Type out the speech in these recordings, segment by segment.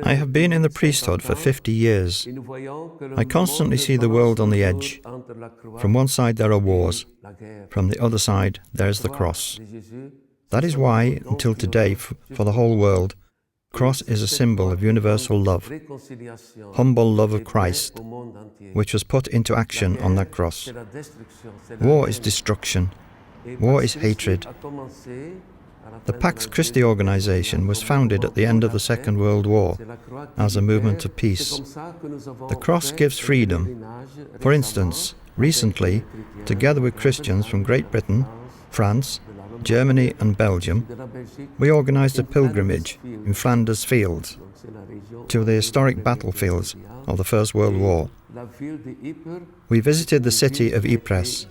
I have been in the priesthood for 50 years. I constantly see the world on the edge. From one side there are wars, from the other side there is the cross. That is why, until today, for the whole world, cross is a symbol of universal love, humble love of Christ, which was put into action on that cross. War is destruction. War is hatred. The Pax Christi organization was founded at the end of the Second World War as a movement of peace. The cross gives freedom. For instance, recently, together with Christians from Great Britain, France, Germany and Belgium, we organized a pilgrimage in Flanders Fields to the historic battlefields of the First World War. We visited the city of Ypres,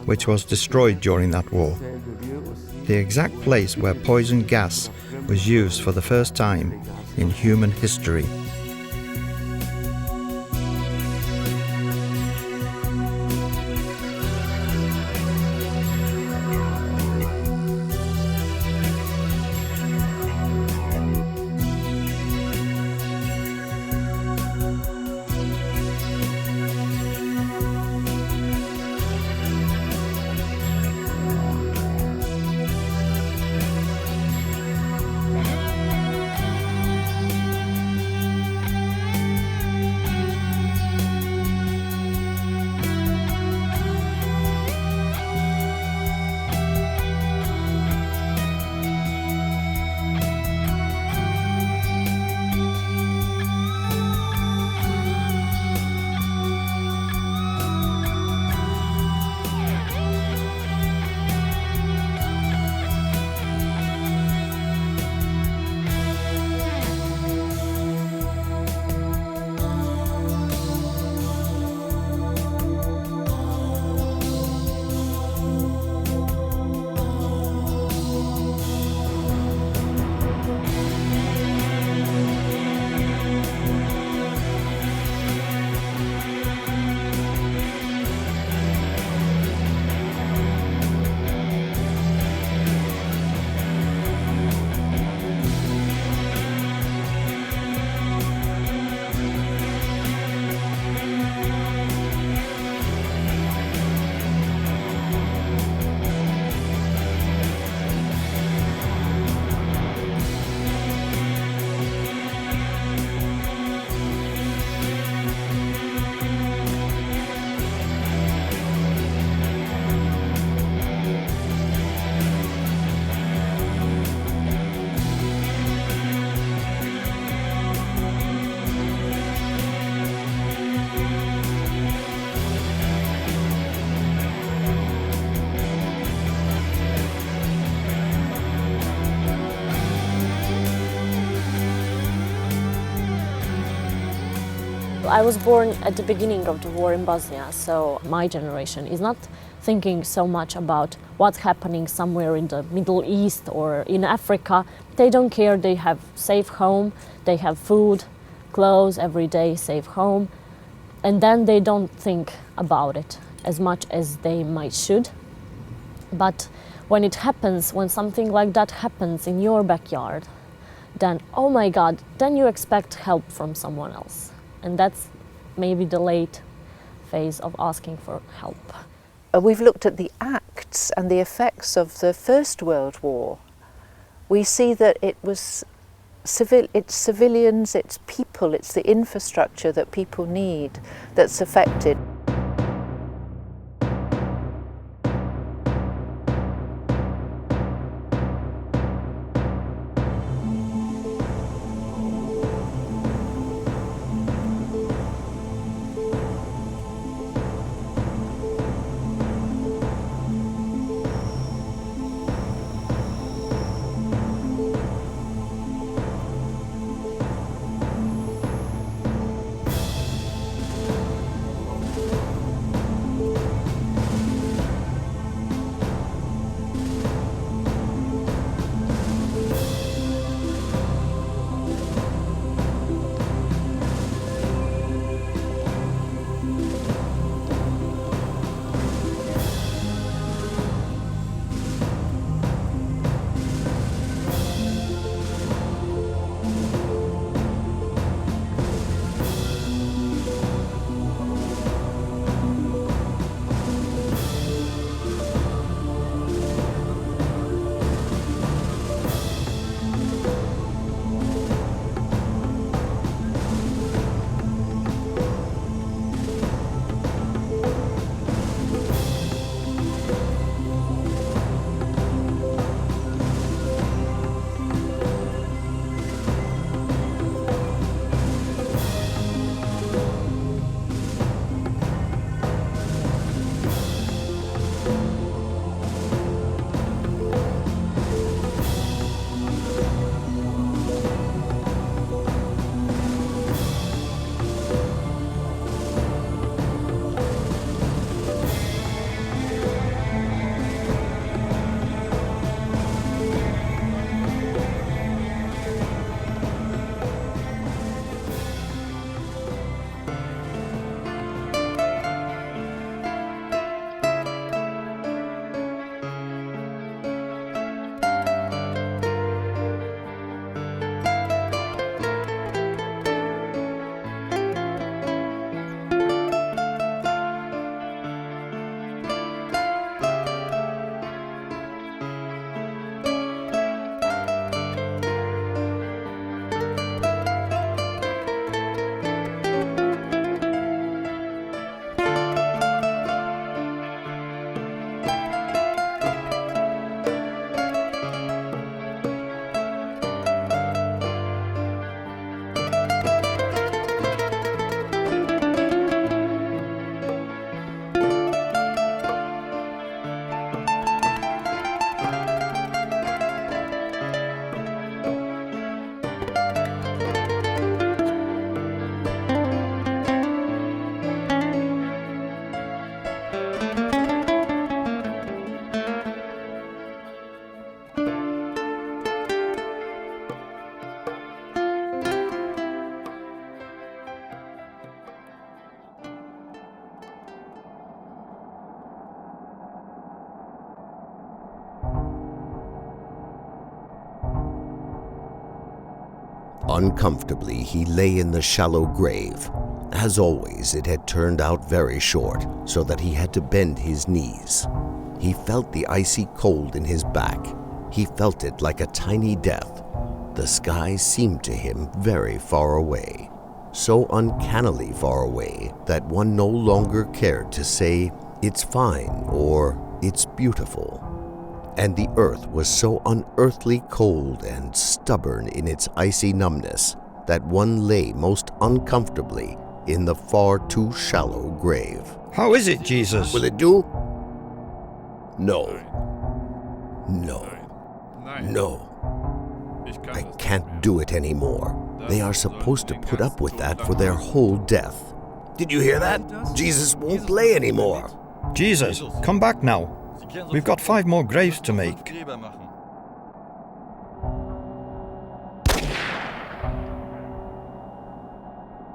which was destroyed during that war, the exact place where poison gas was used for the first time in human history. I was born at the beginning of the war in Bosnia, so my generation is not thinking so much about what's happening somewhere in the Middle East or in Africa. They don't care, they have safe home, they have food, clothes every day, safe home, and then they don't think about it as much as they might should. But when it happens, when something like that happens in your backyard, then, oh my God, then you expect help from someone else. And that's maybe the late phase of asking for help. We've looked at the acts and the effects of the First World War. We see that it was it's civilians, it's people, it's the infrastructure that people need that's affected. Uncomfortably, he lay in the shallow grave. As always, it had turned out very short, so that he had to bend his knees. He felt the icy cold in his back. He felt it like a tiny death. The sky seemed to him very far away, so uncannily far away that one no longer cared to say, "It's fine," or "It's beautiful." And the earth was so unearthly cold and stubborn in its icy numbness that one lay most uncomfortably in the far too shallow grave. How is it, Jesus? Will it do? No. No. No. I can't do it anymore. They are supposed to put up with that for their whole death. Did you hear that? Jesus won't play anymore. Jesus, come back now. We've got 5 more graves to make.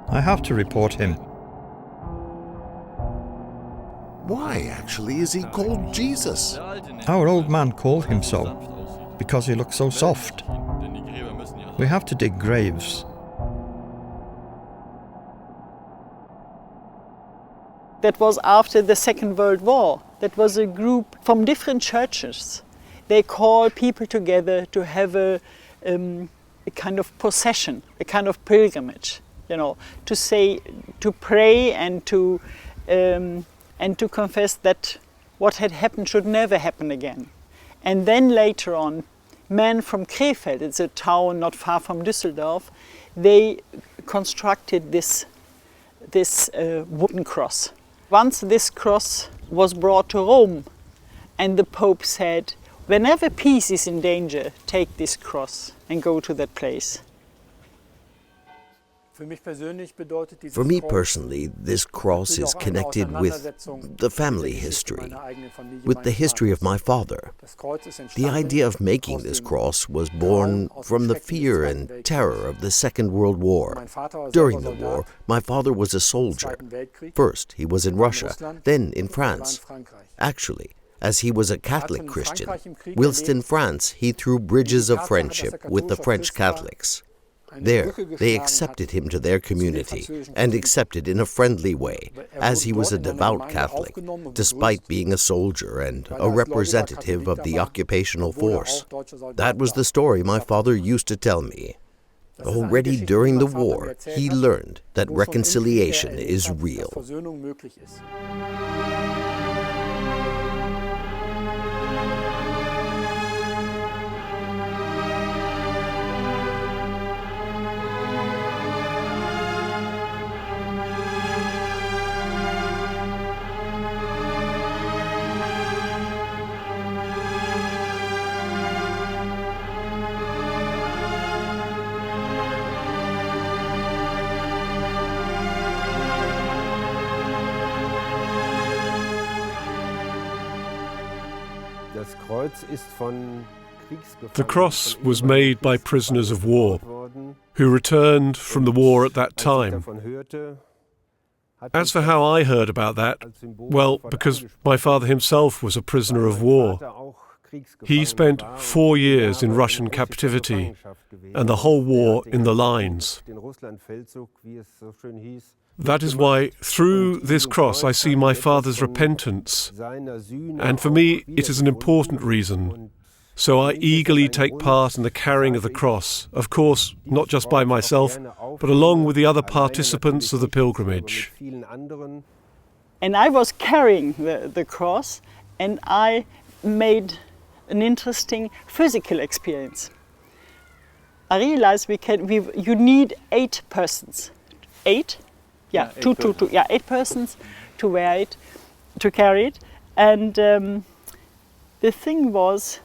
I have to report him. Why actually is he called Jesus? Our old man called him so, because he looked so soft. We have to dig graves. That was after the Second World War. That was a group from different churches. They call people together to have a kind of procession, a kind of pilgrimage, to say, to pray and to confess that what had happened should never happen again. And then later on, men from Krefeld, it's a town not far from Düsseldorf, they constructed this wooden cross. Once this cross was brought to Rome, and the Pope said, whenever peace is in danger, take this cross and go to that place. For me personally, this cross is connected with the family history, with the history of my father. The idea of making this cross was born from the fear and terror of the Second World War. During the war, my father was a soldier. First, he was in Russia, then in France. Actually, as he was a Catholic Christian, whilst in France, he threw bridges of friendship with the French Catholics. There, they accepted him to their community, and accepted in a friendly way, as he was a devout Catholic, despite being a soldier and a representative of the occupational force. That was the story my father used to tell me. Already during the war, he learned that reconciliation is real. The cross was made by prisoners of war who returned from the war at that time. As for how I heard about that, well, because my father himself was a prisoner of war. He spent 4 years in Russian captivity and the whole war in the lines. That is why, through this cross, I see my father's repentance. And for me, it is an important reason. So I eagerly take part in the carrying of the cross, of course, not just by myself, but along with the other participants of the pilgrimage. And I was carrying the cross, and I made an interesting physical experience. I realized you need 8 persons. 8? Yeah, two. Yeah, 8 persons to wear it, to carry it. And the thing was,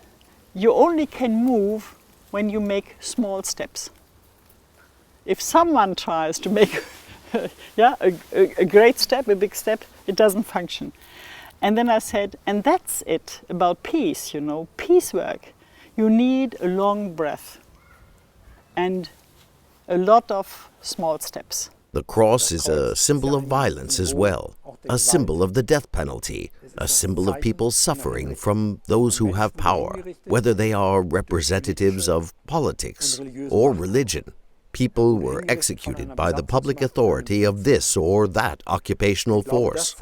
you only can move when you make small steps. If someone tries to make a great step, a big step, it doesn't function. And then I said, and that's it about peace, peace work. You need a long breath and a lot of small steps. The cross is a symbol of violence as well, a symbol of the death penalty, a symbol of people suffering from those who have power, whether they are representatives of politics or religion. People were executed by the public authority of this or that occupational force.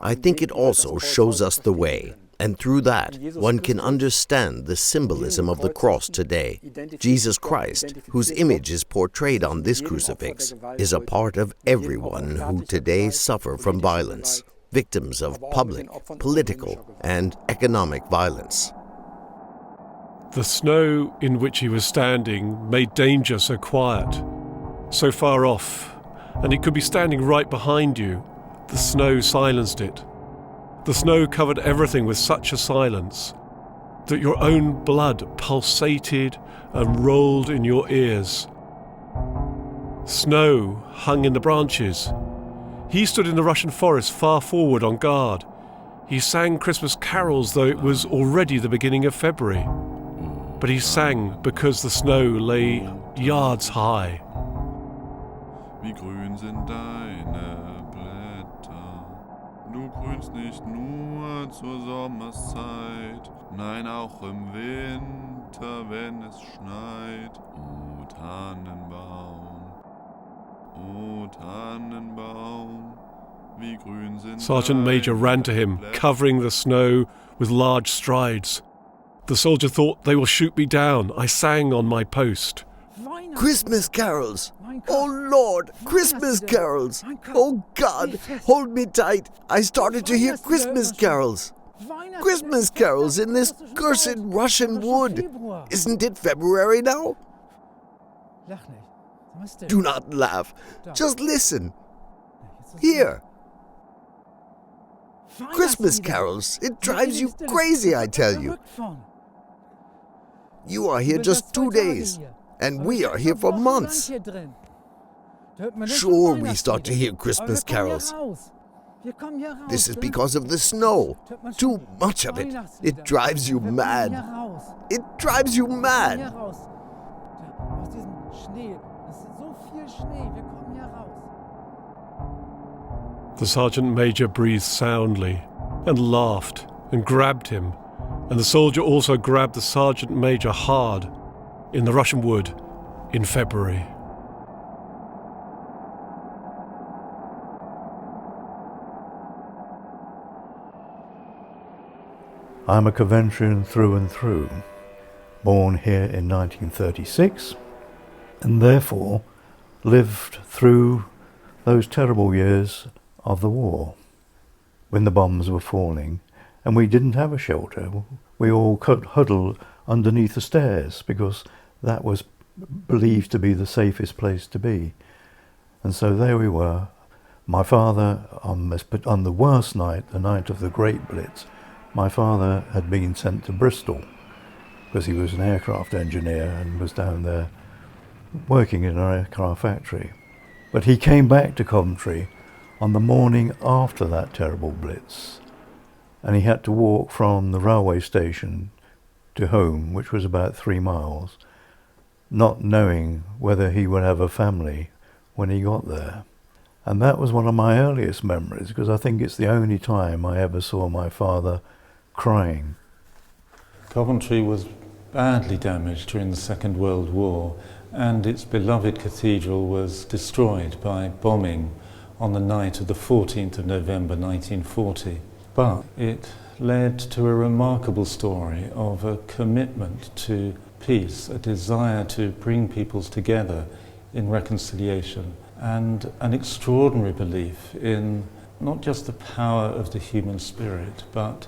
I think it also shows us the way, and through that, one can understand the symbolism of the cross today. Jesus Christ, whose image is portrayed on this crucifix, is a part of everyone who today suffer from violence, victims of public, political, and economic violence. The snow in which he was standing made danger so quiet, so far off, and it could be standing right behind you. The snow silenced it. The snow covered everything with such a silence that your own blood pulsated and rolled in your ears. Snow hung in the branches. He stood in the Russian forest far forward on guard. He sang Christmas carols though it was already the beginning of February. But he sang because the snow lay yards high. Wie grün sind deine Blätter, du grünst nicht nur zur Sommerszeit, nein auch im Winter, wenn es schneit. O Tannenbaum, o Tannenbaum, wie grün sind Sergeant Major ran to him, covering the snow with large strides. The soldier thought, they will shoot me down. I sang on my post. Christmas carols! Oh Lord, Christmas carols! Oh God, hold me tight. I started to hear Christmas carols. Christmas carols in this cursed Russian wood. Isn't it February now? Do not laugh. Just listen. Here. Christmas carols. It drives you crazy, I tell you. You are here just 2 days, and we are here for months. Sure, we start to hear Christmas carols. This is because of the snow. Too much of it. It drives you mad. It drives you mad. The Sergeant Major breathed soundly and laughed and grabbed him, and the soldier also grabbed the Sergeant Major hard in the Russian wood in February. I'm a Coventrian through and through, born here in 1936, and therefore lived through those terrible years of the war, when the bombs were falling, and we didn't have a shelter. We all huddled underneath the stairs because that was believed to be the safest place to be. And so there we were. My father, on the worst night, the night of the Great Blitz, my father had been sent to Bristol because he was an aircraft engineer and was down there working in an aircraft factory. But he came back to Coventry on the morning after that terrible Blitz, and he had to walk from the railway station to home, which was about 3 miles, not knowing whether he would have a family when he got there. And that was one of my earliest memories, because I think it's the only time I ever saw my father crying. Coventry was badly damaged during the Second World War, and its beloved cathedral was destroyed by bombing on the night of the 14th of November 1940. But it led to a remarkable story of a commitment to peace, a desire to bring peoples together in reconciliation, and an extraordinary belief in not just the power of the human spirit, but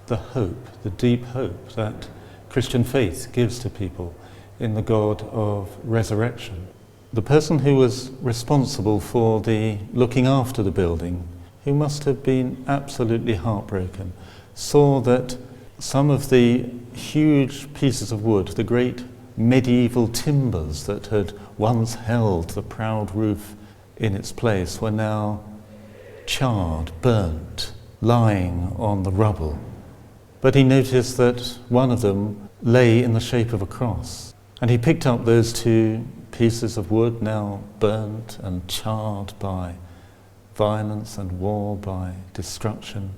the hope, the deep hope that Christian faith gives to people in the God of resurrection. The person who was responsible for the looking after the building, who must have been absolutely heartbroken, saw that some of the huge pieces of wood, the great medieval timbers that had once held the proud roof in its place, were now charred, burnt, lying on the rubble. But he noticed that one of them lay in the shape of a cross, and he picked up those two pieces of wood, now burnt and charred by violence and war, by destruction,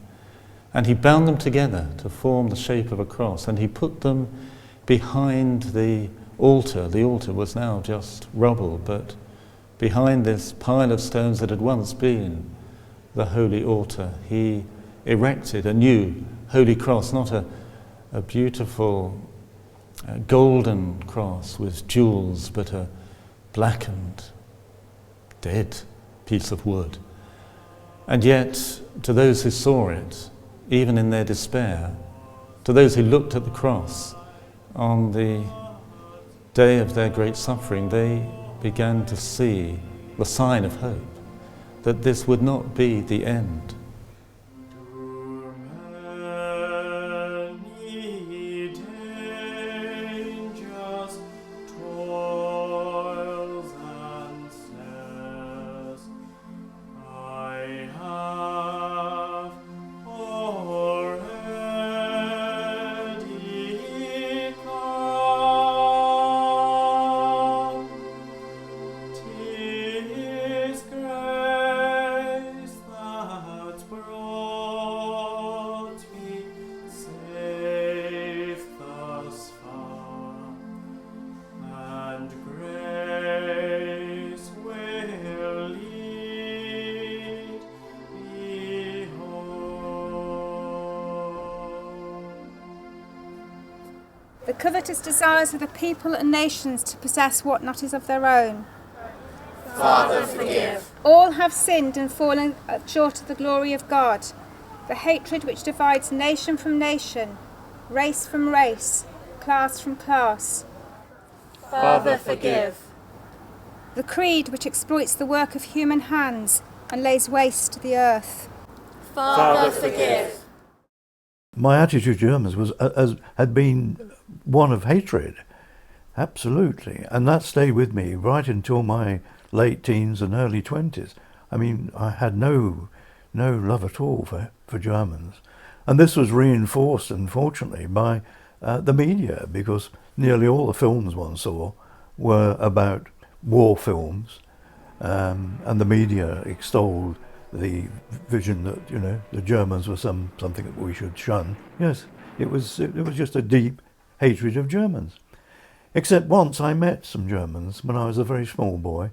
and he bound them together to form the shape of a cross, and he put them behind the altar. The altar was now just rubble, but behind this pile of stones that had once been the holy altar, he erected a new holy cross, not a beautiful golden cross with jewels, but a blackened, dead piece of wood. And yet, to those who saw it, even in their despair, to those who looked at the cross on the day of their great suffering, they began to see the sign of hope, that this would not be the end. The covetous desires of the people and nations to possess what not is of their own. Father, forgive. All have sinned and fallen short of the glory of God. The hatred which divides nation from nation, race from race, class from class. Father, forgive. The creed which exploits the work of human hands and lays waste the earth. Father, forgive. My attitude to Germans had been one of hatred, absolutely, and that stayed with me right until my late teens and early 20s. I mean, I had no love at all for Germans, and this was reinforced, unfortunately, by the media, because nearly all the films one saw were about war films, and the media extolled the vision that, you know, the Germans were something that we should shun. Yes, it was just a deep hatred of Germans. Except once I met some Germans when I was a very small boy.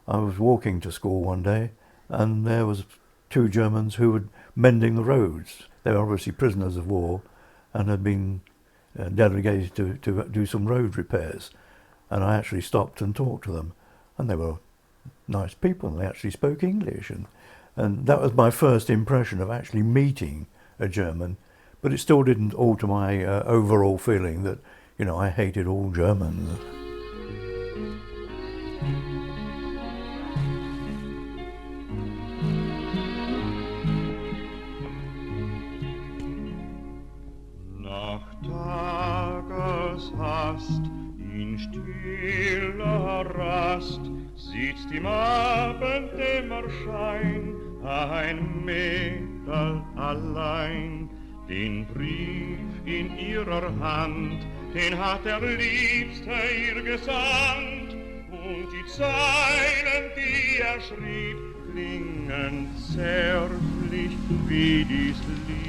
I was walking to school one day, and there was two Germans who were mending the roads. They were obviously prisoners of war and had been delegated to do some road repairs. And I actually stopped and talked to them, and they were nice people, and they actually spoke English, and that was my first impression of actually meeting a German, but it still didn't alter my overall feeling that, you know, I hated all Germans. Nach Tageshast in stiller Rast sitzt im Abenddämmerschein ein Mädel allein. Den Brief in ihrer Hand, den hat der Liebste ihr gesandt, und die Zeilen, die er schrieb, klingen zärtlich wie dies Lied.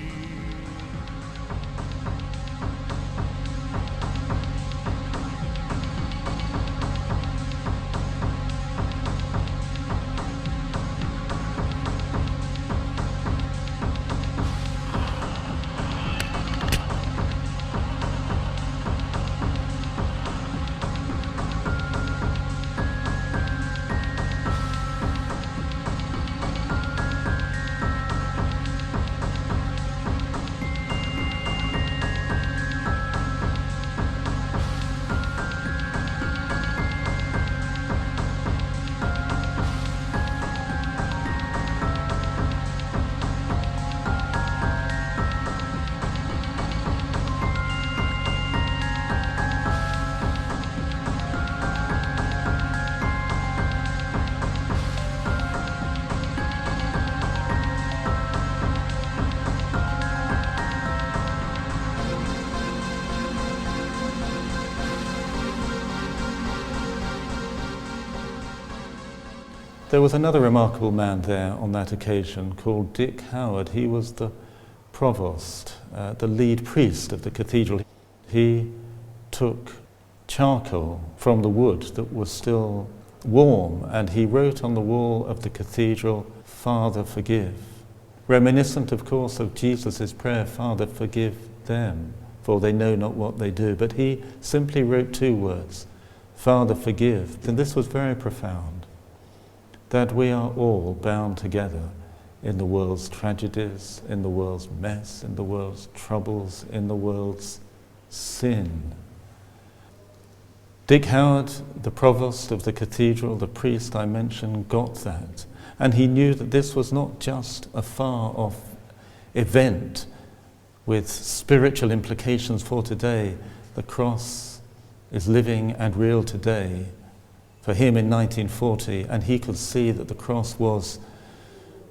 There was another remarkable man there on that occasion called Dick Howard. He was the provost, the lead priest of the cathedral. He took charcoal from the wood that was still warm, and he wrote on the wall of the cathedral, "Father, forgive." Reminiscent, of course, of Jesus' prayer, "Father, forgive them, for they know not what they do." But he simply wrote two words, "Father, forgive." And this was very profound, that we are all bound together in the world's tragedies, in the world's mess, in the world's troubles, in the world's sin. Dick Howard, the provost of the cathedral, the priest I mentioned, got that. And he knew that this was not just a far-off event with spiritual implications for today. The cross is living and real today for him in 1940, and he could see that the cross was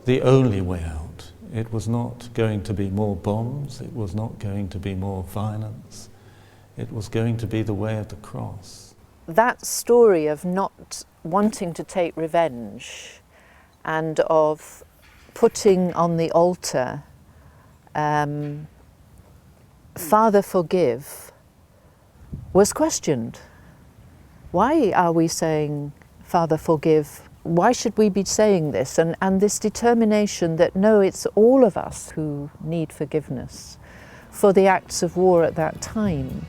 the only way out. It was not going to be more bombs, it was not going to be more violence, it was going to be the way of the cross. That story of not wanting to take revenge and of putting on the altar, "Father, forgive," was questioned. Why are we saying, "Father, forgive"? Why should we be saying this? And this determination that no, it's all of us who need forgiveness for the acts of war at that time.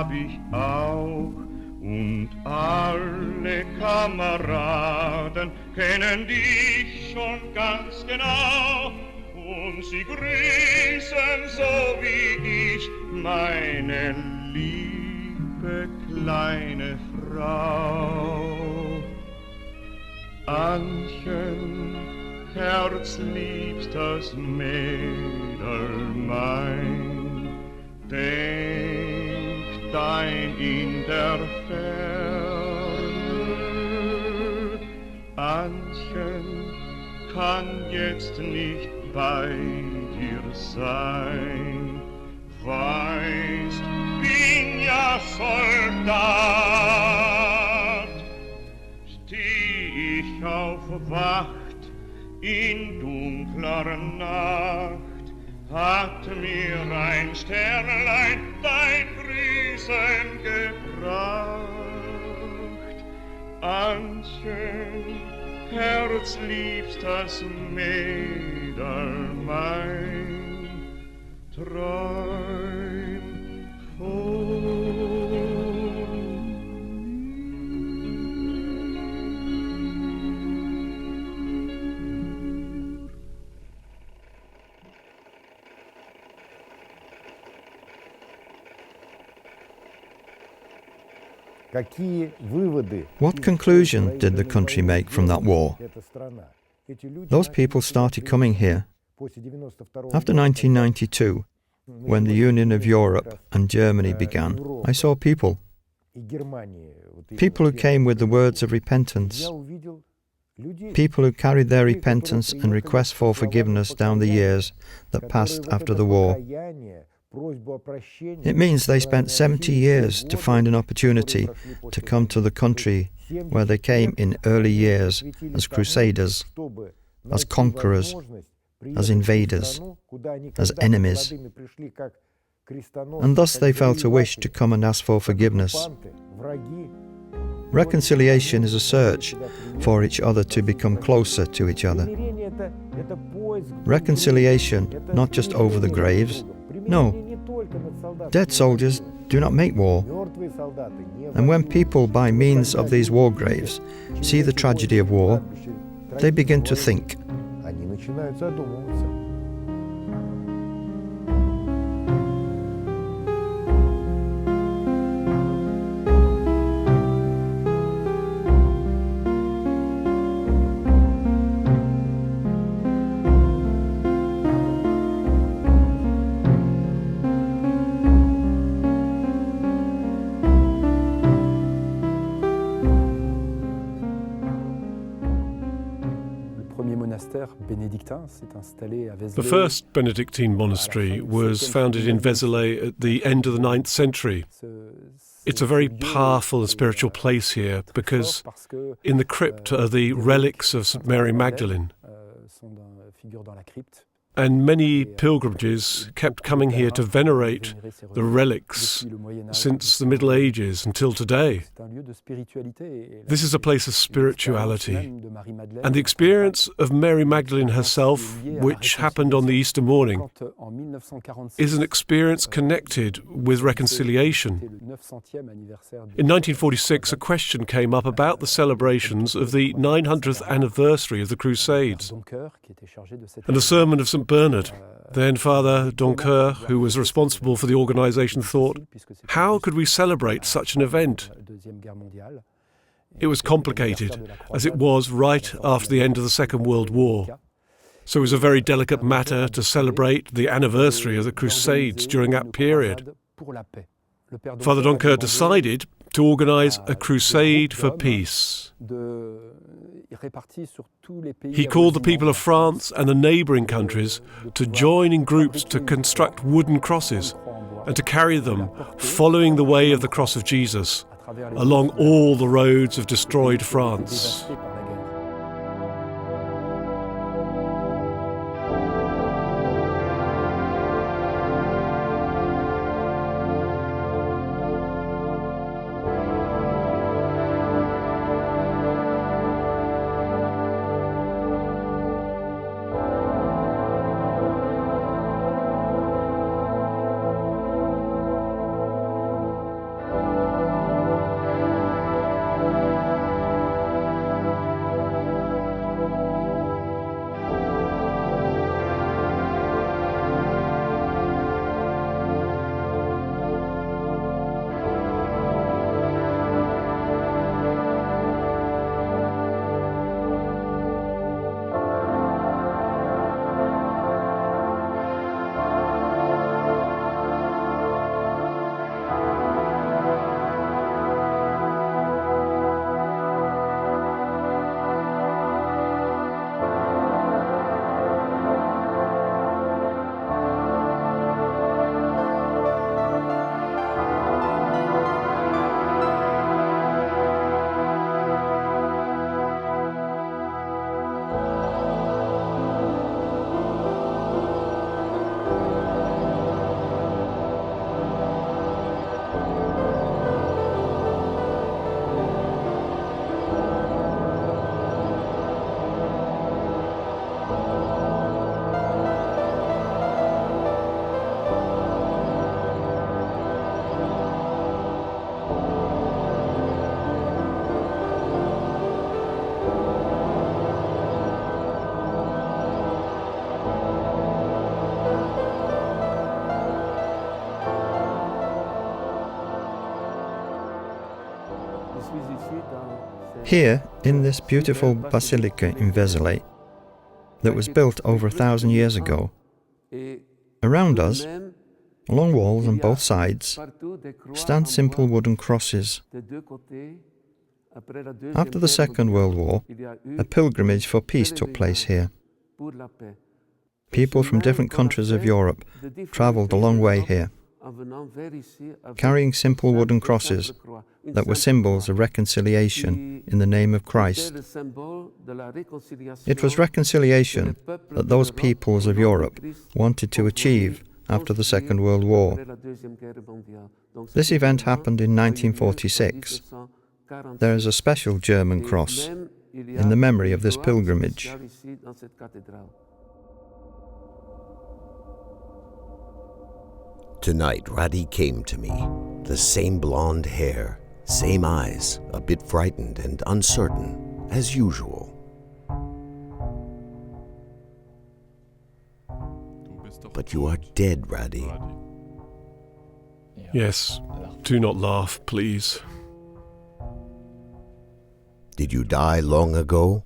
hab ich auch, und alle Kameraden kennen dich schon ganz genau, und sie grüßen so wie ich meine liebe kleine Frau. Annchen, herzliebstes Mädel mein, denk dein in der Ferne. Annchen kann jetzt nicht bei dir sein, weißt, bin ja Soldat. Steh ich auf Wacht in dunkler Nacht, hat mir ein Sternlein dein Grüßen gebracht. Annchen, herzliebstes Mädel mein, träum von What conclusion did the country make from that war? Those people started coming here. After 1992, when the Union of Europe and Germany began, I saw people. People who came with the words of repentance, people who carried their repentance and request for forgiveness down the years that passed after the war. It means they spent 70 years to find an opportunity to come to the country where they came in early years as crusaders, as conquerors, as invaders, as enemies. And thus they felt a wish to come and ask for forgiveness. Reconciliation is a search for each other to become closer to each other. Reconciliation, not just over the graves. No. Dead soldiers do not make war. And when people, by means of these war graves, see the tragedy of war, they begin to think. The first Benedictine monastery was founded in Vézelay at the end of the 9th century. It's a very powerful and spiritual place here because in the crypt are the relics of St. Mary Magdalene. And many pilgrimages kept coming here to venerate the relics since the Middle Ages until today. This is a place of spirituality. And the experience of Mary Magdalene herself, which happened on the Easter morning, is an experience connected with reconciliation. In 1946, a question came up about the celebrations of the 900th anniversary of the Crusades. And a sermon of St. Bernard, then Father Doncoeur, who was responsible for the organisation, thought, how could we celebrate such an event? It was complicated, as it was right after the end of the Second World War. So it was a very delicate matter to celebrate the anniversary of the Crusades during that period. Father Doncoeur decided to organise a crusade for peace. He called the people of France and the neighbouring countries to join in groups to construct wooden crosses and to carry them, following the way of the cross of Jesus, along all the roads of destroyed France. Here, in this beautiful basilica in Vézelay, that was built over 1,000 years ago, around us Along walls on both sides stand simple wooden crosses. After the Second World War, a pilgrimage for peace took place here. People from different countries of Europe travelled a long way here, carrying simple wooden crosses that were symbols of reconciliation in the name of Christ. It was reconciliation that those peoples of Europe wanted to achieve after the Second World War. This event happened in 1946. There is a special German cross in the memory of this pilgrimage. Tonight, Radi came to me. The same blonde hair, same eyes, a bit frightened and uncertain, as usual. But you are dead, Radi. Yes, do not laugh, please. Did you die long ago?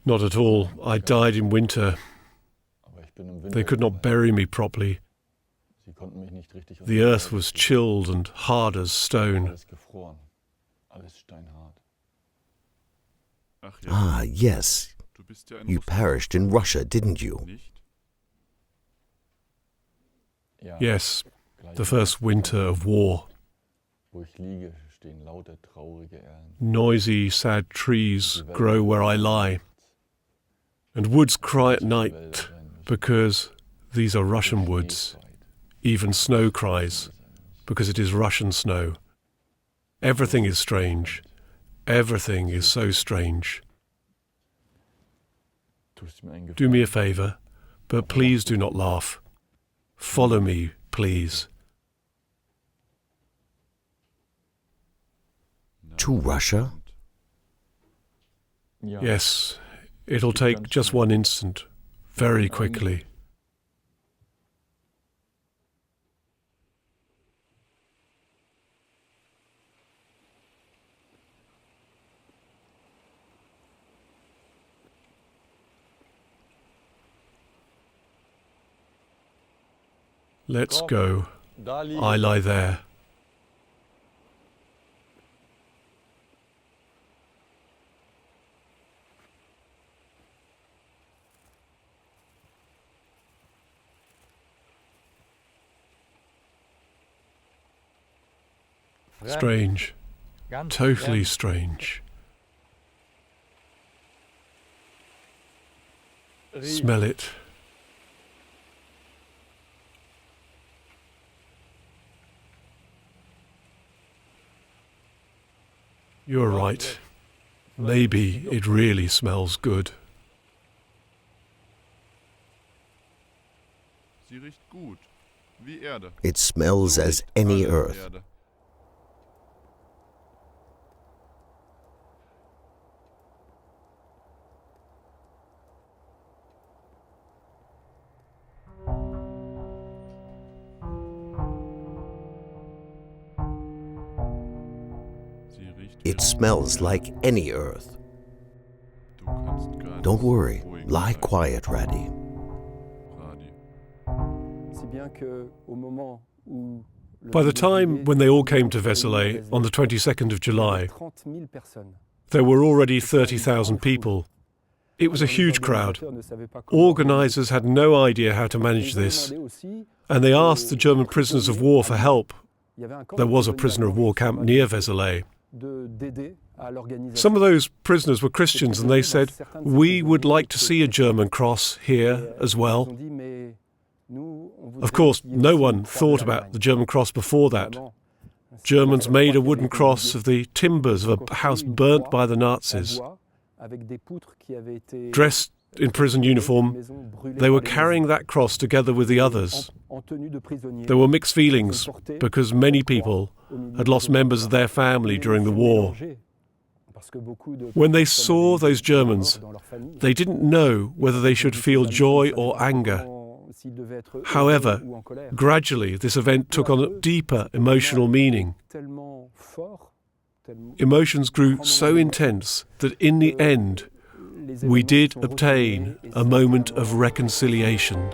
Not at all. I died in winter. They could not bury me properly. The earth was chilled and hard as stone. Ah, yes. You perished in Russia, didn't you? Yes, the first winter of war. Noisy, sad trees grow where I lie, and woods cry at night because these are Russian woods. Even snow cries because it is Russian snow. Everything is strange. Everything is so strange. Do me a favour, but please do not laugh. Follow me, please. To Russia? Yes, it'll take just one instant, very quickly. Let's go. I lie there. Strange. Totally strange. Smell it. You're right. Maybe it really smells good. It smells as any earth. It smells like any earth. Don't worry. Lie quiet, Radi. By the time when they all came to Vézelay on the 22nd of July, there were already 30,000 people. It was a huge crowd. Organisers had no idea how to manage this, and they asked the German prisoners of war for help. There was a prisoner of war camp near Vézelay. Some of those prisoners were Christians, and they said, "We would like to see a German cross here as well." Of course, no one thought about the German cross before that. Germans made a wooden cross of the timbers of a house burnt by the Nazis. Dressed in prison uniform, they were carrying that cross together with the others. There were mixed feelings because many people had lost members of their family during the war. When they saw those Germans, they didn't know whether they should feel joy or anger. However, gradually this event took on a deeper emotional meaning. Emotions grew so intense that in the end, we did obtain a moment of reconciliation.